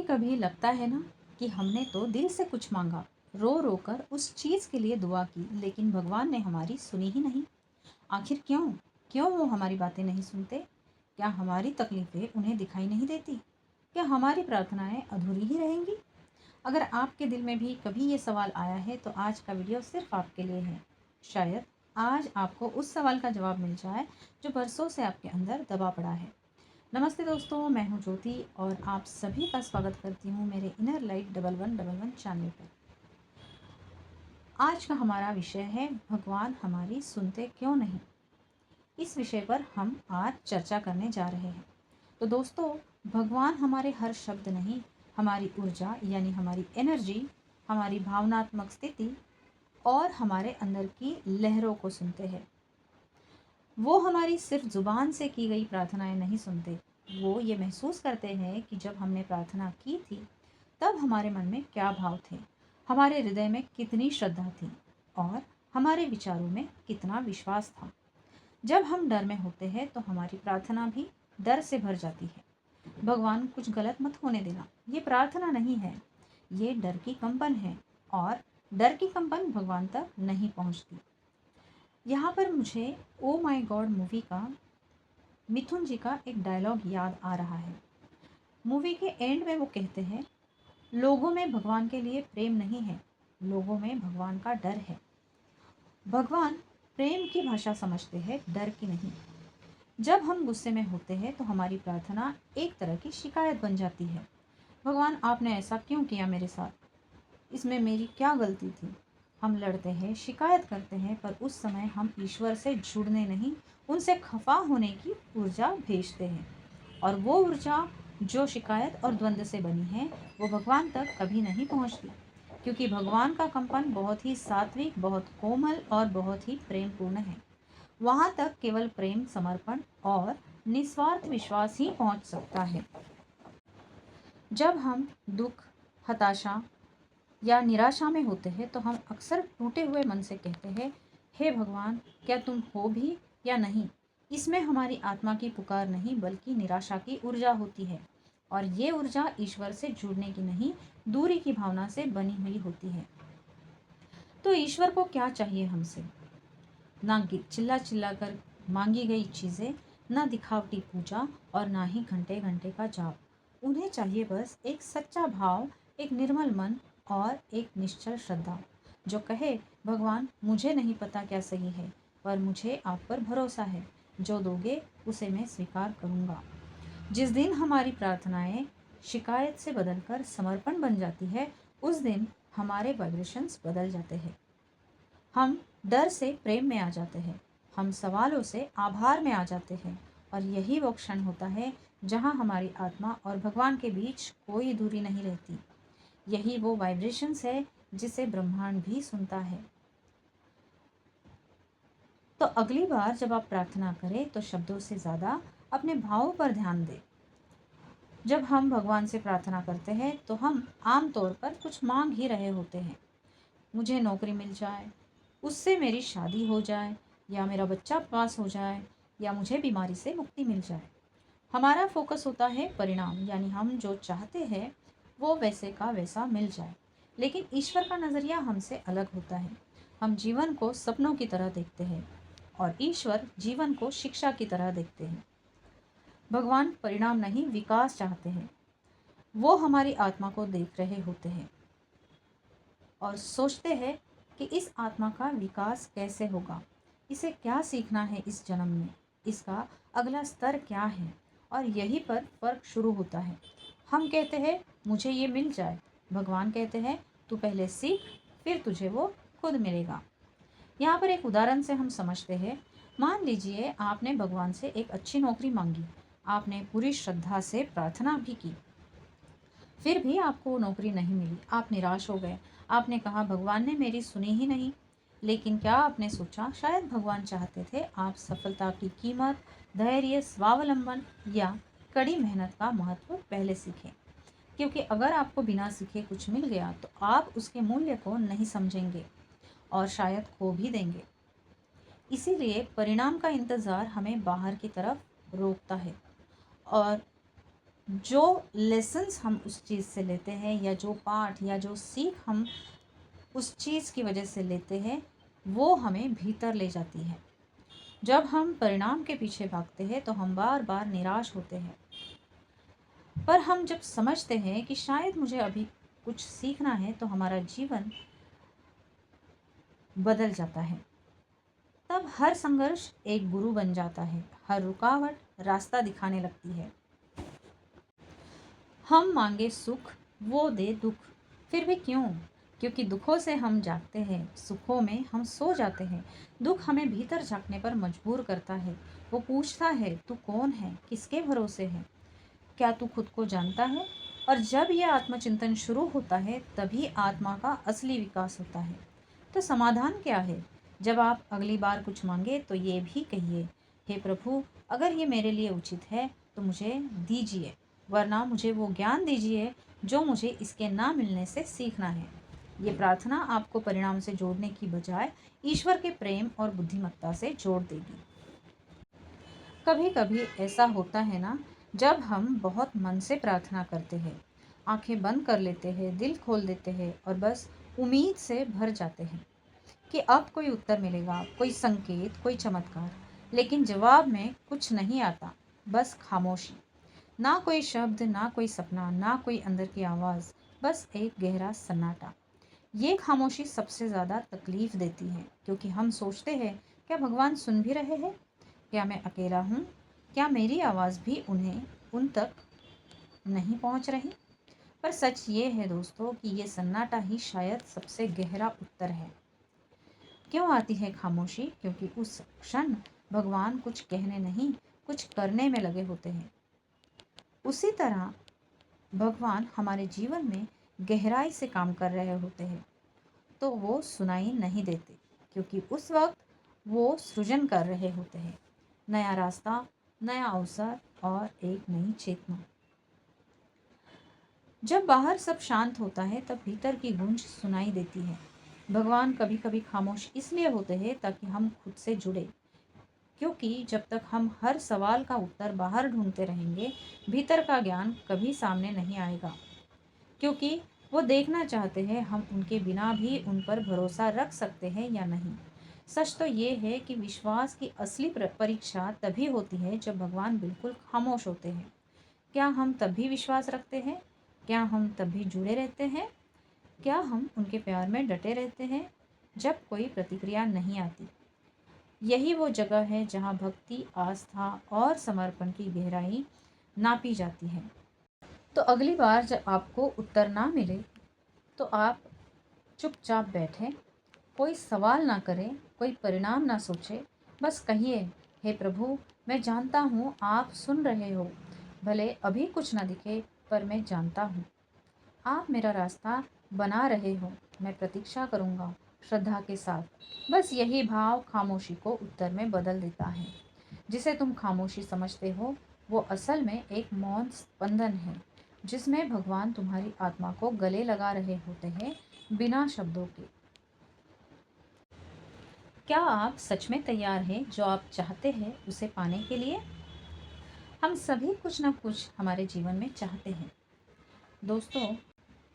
कभी लगता है ना कि हमने तो दिल से कुछ मांगा, रो रो कर उस चीज़ के लिए दुआ की, लेकिन भगवान ने हमारी सुनी ही नहीं। आखिर क्यों? क्यों वो हमारी बातें नहीं सुनते? क्या हमारी तकलीफ़ें उन्हें दिखाई नहीं देती? क्या हमारी प्रार्थनाएं अधूरी ही रहेंगी? अगर आपके दिल में भी कभी ये सवाल आया है तो आज का वीडियो सिर्फ आपके लिए है। शायद आज आपको उस सवाल का जवाब मिल जाए जो बरसों से आपके अंदर दबा पड़ा है। नमस्ते दोस्तों, मैं हूं ज्योति और आप सभी का स्वागत करती हूं मेरे इनर लाइट 1111 चैनल पर। आज का हमारा विषय है भगवान हमारी सुनते क्यों नहीं। इस विषय पर हम आज चर्चा करने जा रहे हैं। तो दोस्तों, भगवान हमारे हर शब्द नहीं, हमारी ऊर्जा यानी हमारी एनर्जी, हमारी भावनात्मक स्थिति और हमारे अंदर की लहरों को सुनते हैं। वो हमारी सिर्फ जुबान से की गई प्रार्थनाएं नहीं सुनते। वो ये महसूस करते हैं कि जब हमने प्रार्थना की थी तब हमारे मन में क्या भाव थे, हमारे हृदय में कितनी श्रद्धा थी और हमारे विचारों में कितना विश्वास था। जब हम डर में होते हैं तो हमारी प्रार्थना भी डर से भर जाती है। भगवान कुछ गलत मत होने देना, ये प्रार्थना नहीं है, ये डर की कंपन है और डर की कंपन भगवान तक नहीं पहुंचती। यहाँ पर मुझे ओ माय गॉड मूवी का मिथुन जी का एक डायलॉग याद आ रहा है। मूवी के एंड में वो कहते हैं, लोगों में भगवान के लिए प्रेम नहीं है, लोगों में भगवान का डर है। भगवान प्रेम की भाषा समझते हैं, डर की नहीं। जब हम गुस्से में होते हैं तो हमारी प्रार्थना एक तरह की शिकायत बन जाती है। भगवान, आपने ऐसा क्यों किया मेरे साथ? इसमें मेरी क्या गलती थी? हम लड़ते हैं, शिकायत करते हैं, पर उस समय हम ईश्वर से जुड़ने नहीं, उनसे खफा होने की ऊर्जा भेजते हैं। और वो ऊर्जा जो शिकायत और द्वंद्व से बनी है वो भगवान तक कभी नहीं पहुंचती, क्योंकि भगवान का कंपन बहुत ही सात्विक, बहुत कोमल और बहुत ही प्रेमपूर्ण है। वहां तक केवल प्रेम, समर्पण और निस्वार्थ विश्वास ही पहुंच सकता है। जब हम दुख, हताशा या निराशा में होते हैं तो हम अक्सर टूटे हुए मन से कहते हैं, हे भगवान, क्या तुम हो भी या नहीं? इसमें हमारी आत्मा की पुकार नहीं बल्कि निराशा की ऊर्जा होती है, और ये ऊर्जा ईश्वर से जुड़ने की नहीं, दूरी की भावना से बनी हुई होती है। तो ईश्वर को क्या चाहिए हमसे? ना चिल्ला चिल्ला कर मांगी गई चीज़ें, ना दिखावटी पूजा और ना ही घंटे घंटे का जाप। उन्हें चाहिए बस एक सच्चा भाव, एक निर्मल मन और एक निश्चल श्रद्धा जो कहे, भगवान, मुझे नहीं पता क्या सही है, पर मुझे आप पर भरोसा है। जो दोगे उसे मैं स्वीकार करूँगा। जिस दिन हमारी प्रार्थनाएं शिकायत से बदलकर समर्पण बन जाती है, उस दिन हमारे वाइब्रेशंस बदल जाते हैं। हम डर से प्रेम में आ जाते हैं, हम सवालों से आभार में आ जाते हैं, और यही वो क्षण होता है जहाँ हमारी आत्मा और भगवान के बीच कोई दूरी नहीं रहती। यही वो वाइब्रेशंस है जिसे ब्रह्मांड भी सुनता है। तो अगली बार जब आप प्रार्थना करें तो शब्दों से ज़्यादा अपने भावों पर ध्यान दें। जब हम भगवान से प्रार्थना करते हैं तो हम आमतौर पर कुछ मांग ही रहे होते हैं। मुझे नौकरी मिल जाए, उससे मेरी शादी हो जाए, या मेरा बच्चा पास हो जाए, या मुझे बीमारी से मुक्ति मिल जाए। हमारा फोकस होता है परिणाम, यानी हम जो चाहते हैं वो वैसे का वैसा मिल जाए। लेकिन ईश्वर का नज़रिया हमसे अलग होता है। हम जीवन को सपनों की तरह देखते हैं और ईश्वर जीवन को शिक्षा की तरह देखते हैं। भगवान परिणाम नहीं, विकास चाहते हैं। वो हमारी आत्मा को देख रहे होते हैं और सोचते हैं कि इस आत्मा का विकास कैसे होगा, इसे क्या सीखना है इस जन्म में, इसका अगला स्तर क्या है। और यहीं पर फर्क शुरू होता है। हम कहते हैं मुझे ये मिल जाए, भगवान कहते हैं तू पहले सीख, फिर तुझे वो खुद मिलेगा। यहाँ पर एक उदाहरण से हम समझते हैं। मान लीजिए आपने भगवान से एक अच्छी नौकरी मांगी, आपने पूरी श्रद्धा से प्रार्थना भी की, फिर भी आपको वो नौकरी नहीं मिली, आप निराश हो गए। आपने कहा, भगवान ने मेरी सुनी ही नहीं। लेकिन क्या आपने सोचा, शायद भगवान चाहते थे आप सफलता की कीमत, धैर्य, स्वावलंबन या कड़ी मेहनत का महत्व पहले सीखें। क्योंकि अगर आपको बिना सीखे कुछ मिल गया तो आप उसके मूल्य को नहीं समझेंगे और शायद खो भी देंगे। इसीलिए परिणाम का इंतज़ार हमें बाहर की तरफ रोकता है और जो लेसन्स हम उस चीज़ से लेते हैं, या जो पाठ या जो सीख हम उस चीज़ की वजह से लेते हैं, वो हमें भीतर ले जाती है। जब हम परिणाम के पीछे भागते हैं तो हम बार बार निराश होते हैं। पर हम जब समझते हैं कि शायद मुझे अभी कुछ सीखना है, तो हमारा जीवन बदल जाता है। तब हर संघर्ष एक गुरु बन जाता है, हर रुकावट रास्ता दिखाने लगती है। हम मांगे सुख, वो दे दुख। फिर भी क्यों? क्योंकि दुखों से हम जागते हैं, सुखों में हम सो जाते हैं। दुख हमें भीतर झांकने पर मजबूर करता है। वो पूछता है, तू कौन है, किसके भरोसे है, क्या तू खुद को जानता है? और जब यह आत्मचिंतन शुरू होता है, तभी आत्मा का असली विकास होता है। तो समाधान क्या है? जब आप अगली बार कुछ मांगे तो ये भी कहिए, हे प्रभु, अगर ये मेरे लिए उचित है तो मुझे दीजिए, वरना मुझे वो ज्ञान दीजिए जो मुझे इसके ना मिलने से सीखना है। ये प्रार्थना आपको परिणाम से जोड़ने की बजाय ईश्वर के प्रेम और बुद्धिमत्ता से जोड़ देगी। कभी कभी ऐसा होता है ना, जब हम बहुत मन से प्रार्थना करते हैं, आंखें बंद कर लेते हैं, दिल खोल देते हैं और बस उम्मीद से भर जाते हैं कि अब कोई उत्तर मिलेगा, कोई संकेत, कोई चमत्कार। लेकिन जवाब में कुछ नहीं आता, बस खामोशी। ना कोई शब्द, ना कोई सपना, ना कोई अंदर की आवाज़, बस एक गहरा सन्नाटा। ये खामोशी सबसे ज़्यादा तकलीफ देती है, क्योंकि हम सोचते हैं, क्या भगवान सुन भी रहे हैं? क्या मैं अकेला हूँ? क्या मेरी आवाज़ भी उन्हें उन तक नहीं पहुँच रही? पर सच ये है दोस्तों कि ये सन्नाटा ही शायद सबसे गहरा उत्तर है। क्यों आती है खामोशी? क्योंकि उस क्षण भगवान कुछ कहने नहीं, कुछ करने में लगे होते हैं। उसी तरह भगवान हमारे जीवन में गहराई से काम कर रहे होते हैं, तो वो सुनाई नहीं देते, क्योंकि उस वक्त वो सृजन कर रहे होते हैं। नया रास्ता, नया अवसर और एक नई चेतना। जब बाहर सब शांत होता है, तब भीतर की गूंज सुनाई देती है। भगवान कभी कभी खामोश इसलिए होते हैं ताकि हम खुद से जुड़े, क्योंकि जब तक हम हर सवाल का उत्तर बाहर ढूंढते रहेंगे, भीतर का ज्ञान कभी सामने नहीं आएगा। क्योंकि वो देखना चाहते हैं हम उनके बिना भी उन पर भरोसा रख सकते हैं या नहीं। सच तो ये है कि विश्वास की असली परीक्षा तभी होती है जब भगवान बिल्कुल खामोश होते हैं। क्या हम तब भी विश्वास रखते हैं? क्या हम तब भी जुड़े रहते हैं? क्या हम उनके प्यार में डटे रहते हैं जब कोई प्रतिक्रिया नहीं आती? यही वो जगह है जहाँ भक्ति, आस्था और समर्पण की गहराई नापी जाती है। तो अगली बार जब आपको उत्तर ना मिले, तो आप चुपचाप बैठें, कोई सवाल ना करें, कोई परिणाम ना सोचें, बस कहिए, हे प्रभु, मैं जानता हूँ आप सुन रहे हो, भले अभी कुछ ना दिखे, पर मैं जानता हूँ आप मेरा रास्ता बना रहे हो। मैं प्रतीक्षा करूँगा श्रद्धा के साथ। बस यही भाव खामोशी को उत्तर में बदल देता है। जिसे तुम खामोशी समझते हो, वो असल में एक मौन स्पंदन है, जिसमें भगवान तुम्हारी आत्मा को गले लगा रहे होते हैं, बिना शब्दों के। क्या आप सच में तैयार हैं जो आप चाहते हैं उसे पाने के लिए? हम सभी कुछ ना कुछ हमारे जीवन में चाहते हैं दोस्तों।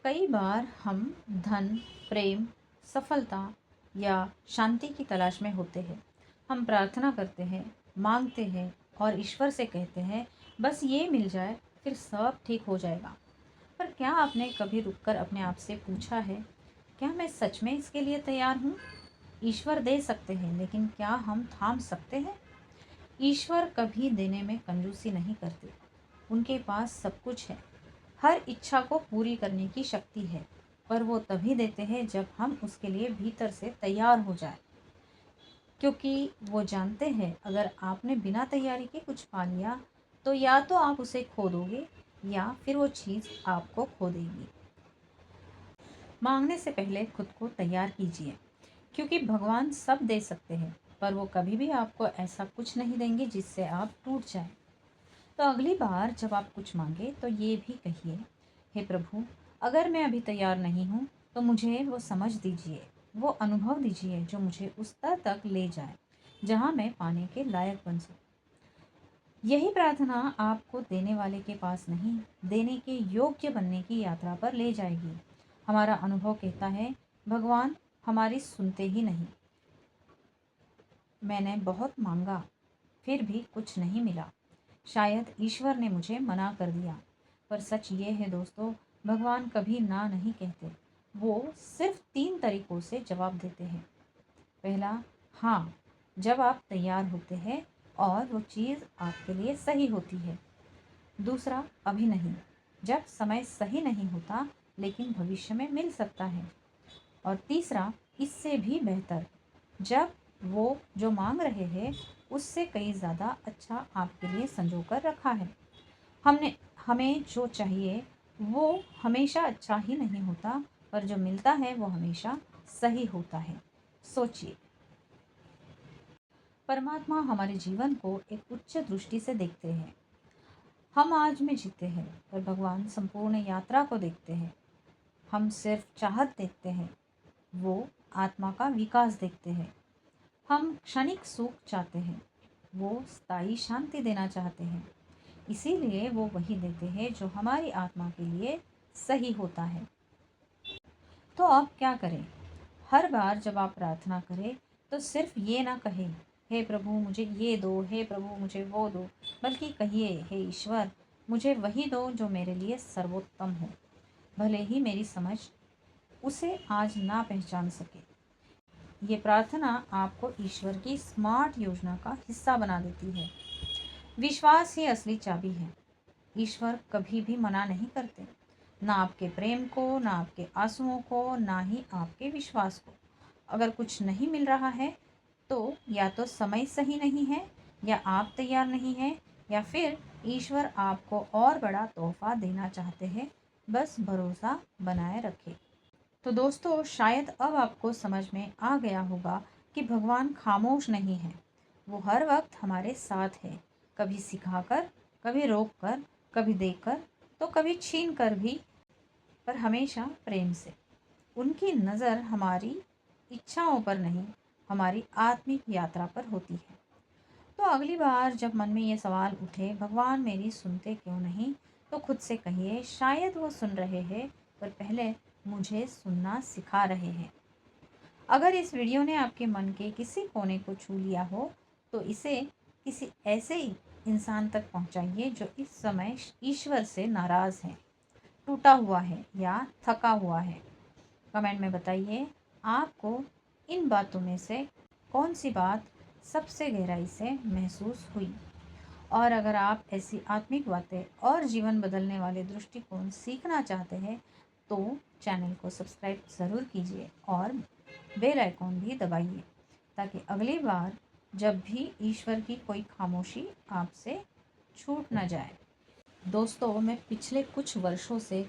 कई बार हम धन, प्रेम, सफलता या शांति की तलाश में होते हैं। हम प्रार्थना करते हैं, मांगते हैं और ईश्वर से कहते हैं, बस ये मिल जाए, फिर सब ठीक हो जाएगा। पर क्या आपने कभी रुककर अपने आप से पूछा है, क्या मैं सच में इसके लिए तैयार हूँ? ईश्वर दे सकते हैं, लेकिन क्या हम थाम सकते हैं? ईश्वर कभी देने में कंजूसी नहीं करते। उनके पास सब कुछ है, हर इच्छा को पूरी करने की शक्ति है, पर वो तभी देते हैं जब हम उसके लिए भीतर से तैयार हो जाए। क्योंकि वो जानते हैं, अगर आपने बिना तैयारी के कुछ पा लिया, तो या तो आप उसे खो दोगे, या फिर वो चीज़ आपको खो देगी। मांगने से पहले खुद को तैयार कीजिए, क्योंकि भगवान सब दे सकते हैं, पर वो कभी भी आपको ऐसा कुछ नहीं देंगे जिससे आप टूट जाए। तो अगली बार जब आप कुछ मांगे, तो ये भी कहिए, हे प्रभु, अगर मैं अभी तैयार नहीं हूँ, तो मुझे वो समझ दीजिए, वो अनुभव दीजिए जो मुझे उस स्तर तक ले जाए जहाँ मैं पाने के लायक बन सकूँ। यही प्रार्थना आपको देने वाले के पास नहीं, देने के योग्य बनने की यात्रा पर ले जाएगी। हमारा अनुभव कहता है, भगवान हमारी सुनते ही नहीं। मैंने बहुत मांगा, फिर भी कुछ नहीं मिला। शायद ईश्वर ने मुझे मना कर दिया। पर सच ये है दोस्तों, भगवान कभी ना नहीं कहते। वो सिर्फ 3 तरीकों से जवाब देते हैं। पहला, हाँ, जब आप तैयार होते हैं और वो चीज़ आपके लिए सही होती है। दूसरा, अभी नहीं, जब समय सही नहीं होता लेकिन भविष्य में मिल सकता है। और तीसरा, इससे भी बेहतर, जब वो जो मांग रहे हैं उससे कहीं ज़्यादा अच्छा आपके लिए संजो कर रखा है। हमने हमें जो चाहिए वो हमेशा अच्छा ही नहीं होता, पर जो मिलता है वो हमेशा सही होता है। सोचिए, परमात्मा हमारे जीवन को एक उच्च दृष्टि से देखते हैं। हम आज में जीते हैं, पर भगवान संपूर्ण यात्रा को देखते हैं। हम सिर्फ चाहत देखते हैं, वो आत्मा का विकास देखते हैं। हम क्षणिक सुख चाहते हैं, वो स्थायी शांति देना चाहते हैं। इसीलिए वो वही देते हैं जो हमारी आत्मा के लिए सही होता है। तो अब क्या करें? हर बार जब आप प्रार्थना करें तो सिर्फ ये ना कहें, हे प्रभु मुझे ये दो, हे प्रभु मुझे वो दो, बल्कि कहिए, हे ईश्वर मुझे वही दो जो मेरे लिए सर्वोत्तम हो, भले ही मेरी समझ उसे आज ना पहचान सके। ये प्रार्थना आपको ईश्वर की स्मार्ट योजना का हिस्सा बना देती है। विश्वास ही असली चाबी है। ईश्वर कभी भी मना नहीं करते, ना आपके प्रेम को, ना आपके आंसुओं को, ना ही आपके विश्वास को। अगर कुछ नहीं मिल रहा है तो या तो समय सही नहीं है, या आप तैयार नहीं हैं, या फिर ईश्वर आपको और बड़ा तोहफा देना चाहते हैं। बस भरोसा बनाए रखें। तो दोस्तों, शायद अब आपको समझ में आ गया होगा कि भगवान खामोश नहीं है। वो हर वक्त हमारे साथ है, कभी सिखाकर, कभी रोककर, कभी देकर, तो कभी छीन कर भी, पर हमेशा प्रेम से। उनकी नज़र हमारी इच्छाओं पर नहीं, हमारी आत्मिक यात्रा पर होती है। तो अगली बार जब मन में ये सवाल उठे, भगवान मेरी सुनते क्यों नहीं, तो खुद से कहिए, शायद वो सुन रहे हैं, पर पहले मुझे सुनना सिखा रहे हैं। अगर इस वीडियो ने आपके मन के किसी कोने को छू लिया हो तो इसे किसी ऐसे इंसान तक पहुंचाइए जो इस समय ईश्वर से नाराज़ है, टूटा हुआ है या थका हुआ है। कमेंट में बताइए आपको इन बातों में से कौन सी बात सबसे गहराई से महसूस हुई। और अगर आप ऐसी आत्मिक बातें और जीवन बदलने वाले दृष्टिकोण सीखना चाहते हैं तो चैनल को सब्सक्राइब ज़रूर कीजिए और बेल आइकॉन भी दबाइए, ताकि अगली बार जब भी ईश्वर की कोई खामोशी आपसे छूट ना जाए। दोस्तों, मैं पिछले कुछ वर्षों से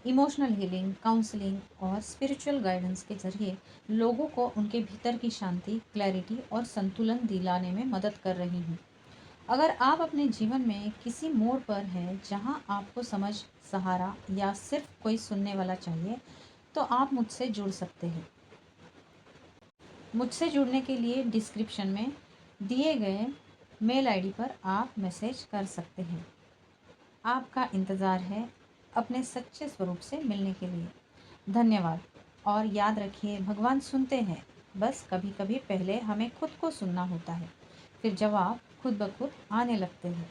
इमोशनल हीलिंग, काउंसलिंग और स्पिरिचुअल गाइडेंस के ज़रिए लोगों को उनके भीतर की शांति, क्लैरिटी और संतुलन दिलाने में मदद कर रही हूँ। अगर आप अपने जीवन में किसी मोड़ पर हैं जहाँ आपको समझ, सहारा या सिर्फ कोई सुनने वाला चाहिए, तो आप मुझसे जुड़ सकते हैं। मुझसे जुड़ने के लिए डिस्क्रिप्शन में दिए गए मेल आईडी पर आप मैसेज कर सकते हैं। आपका इंतज़ार है अपने सच्चे स्वरूप से मिलने के लिए। धन्यवाद। और याद रखिए, भगवान सुनते हैं, बस कभी कभी पहले हमें खुद को सुनना होता है, फिर जवाब खुद ब खुद आने लगते हैं।